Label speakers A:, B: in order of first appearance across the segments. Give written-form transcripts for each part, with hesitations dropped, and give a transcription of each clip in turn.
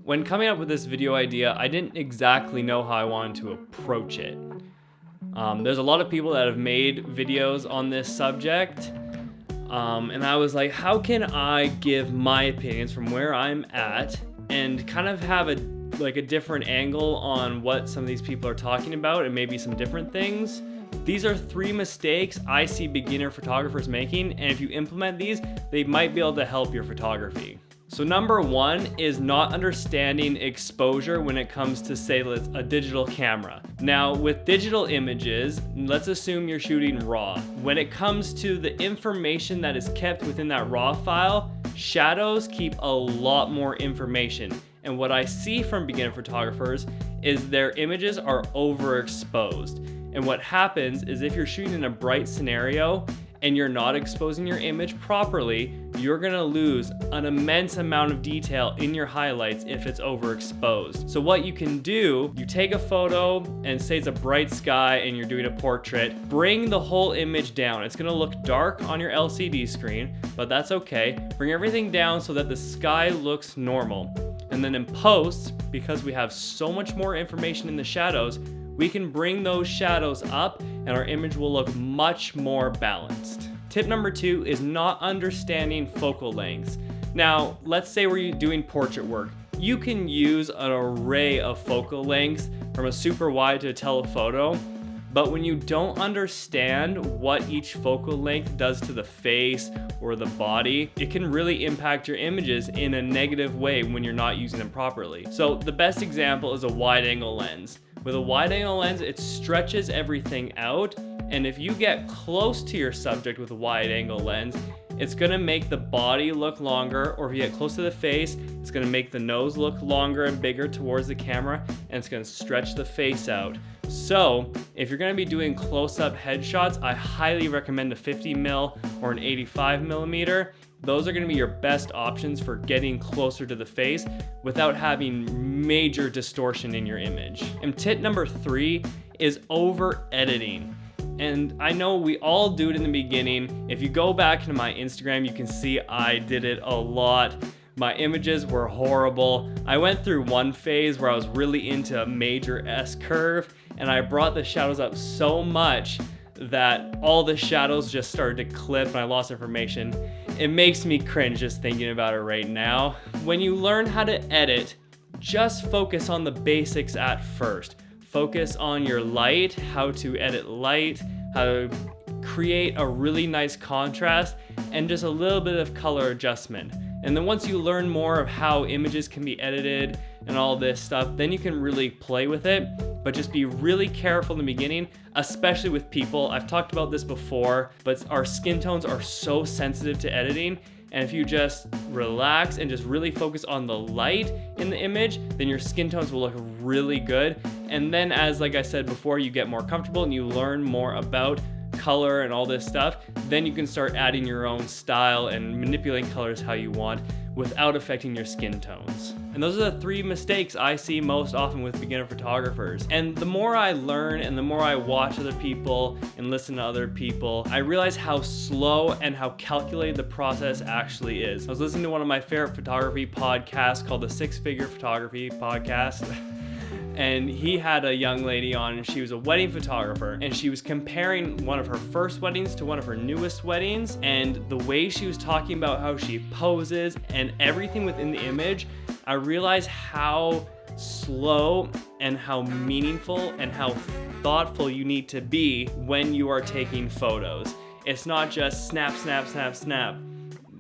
A: when coming up with this video idea, I didn't exactly know how I wanted to approach it. There's a lot of people that have made videos on this subject, and I was like, how can I give my opinions from where I'm at and kind of have a different angle on what some of these people are talking about and maybe some different things. These are 3 mistakes I see beginner photographers making, and if you implement these, they might be able to help your photography. So number 1 is not understanding exposure when it comes to, say, a digital camera. Now, with digital images, let's assume you're shooting RAW. When it comes to the information that is kept within that RAW file, shadows keep a lot more information. And what I see from beginner photographers is their images are overexposed. And what happens is if you're shooting in a bright scenario and you're not exposing your image properly, you're gonna lose an immense amount of detail in your highlights if it's overexposed. So what you can do, you take a photo and say it's a bright sky and you're doing a portrait, bring the whole image down. It's gonna look dark on your LCD screen, but that's okay. Bring everything down so that the sky looks normal. And then in post, because we have so much more information in the shadows, we can bring those shadows up and our image will look much more balanced. Tip number 2 is not understanding focal lengths. Now, let's say we're doing portrait work. You can use an array of focal lengths from a super wide to a telephoto, but when you don't understand what each focal length does to the face or the body, it can really impact your images in a negative way when you're not using them properly. So the best example is a wide angle lens. With a wide angle lens, it stretches everything out, and if you get close to your subject with a wide angle lens, it's gonna make the body look longer, or if you get close to the face, it's gonna make the nose look longer and bigger towards the camera, and it's gonna stretch the face out. So if you're gonna be doing close-up headshots, I highly recommend a 50mm or an 85mm. Those are gonna be your best options for getting closer to the face without having major distortion in your image. And tip number 3 is over editing. And I know we all do it in the beginning. If you go back into my Instagram, you can see I did it a lot. My images were horrible. I went through one phase where I was really into a major S curve, and I brought the shadows up so much that all the shadows just started to clip and I lost information. It makes me cringe just thinking about it right now. When you learn how to edit, just focus on the basics at first. Focus on your light, how to edit light, how to create a really nice contrast, and just a little bit of color adjustment. And then once you learn more of how images can be edited and all this stuff, then you can really play with it. But just be really careful in the beginning, especially with people. I've talked about this before, but our skin tones are so sensitive to editing. And if you just relax and just really focus on the light in the image, then your skin tones will look really good. And then as, like I said before, you get more comfortable and you learn more about color and all this stuff, then you can start adding your own style and manipulating colors how you want without affecting your skin tones. And those are the 3 mistakes I see most often with beginner photographers. And the more I learn and the more I watch other people and listen to other people, I realize how slow and how calculated the process actually is. I was listening to one of my favorite photography podcasts called the 6-Figure Photography Podcast. And he had a young lady on, and she was a wedding photographer, and she was comparing one of her first weddings to one of her newest weddings, and the way she was talking about how she poses and everything within the image, I realized how slow and how meaningful and how thoughtful you need to be when you are taking photos. It's not just snap, snap, snap, snap.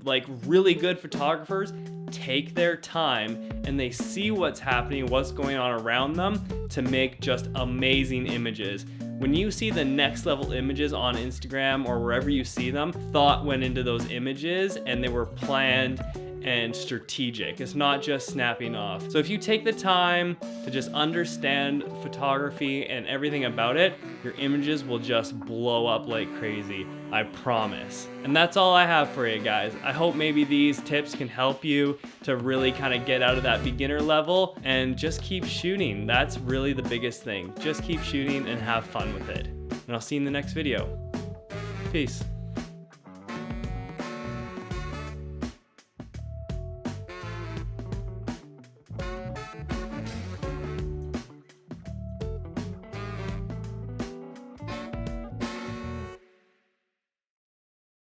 A: Like, really good photographers take their time and they see what's happening, what's going on around them to make just amazing images. When you see the next level images on Instagram or wherever you see them, thought went into those images and they were planned and strategic. It's not just snapping off. So if you take the time to just understand photography and everything about it, your images will just blow up like crazy, I promise. And that's all I have for you guys. I hope maybe these tips can help you to really kind of get out of that beginner level and just keep shooting. That's really the biggest thing. Just keep shooting and have fun with it. And I'll see you in the next video. Peace.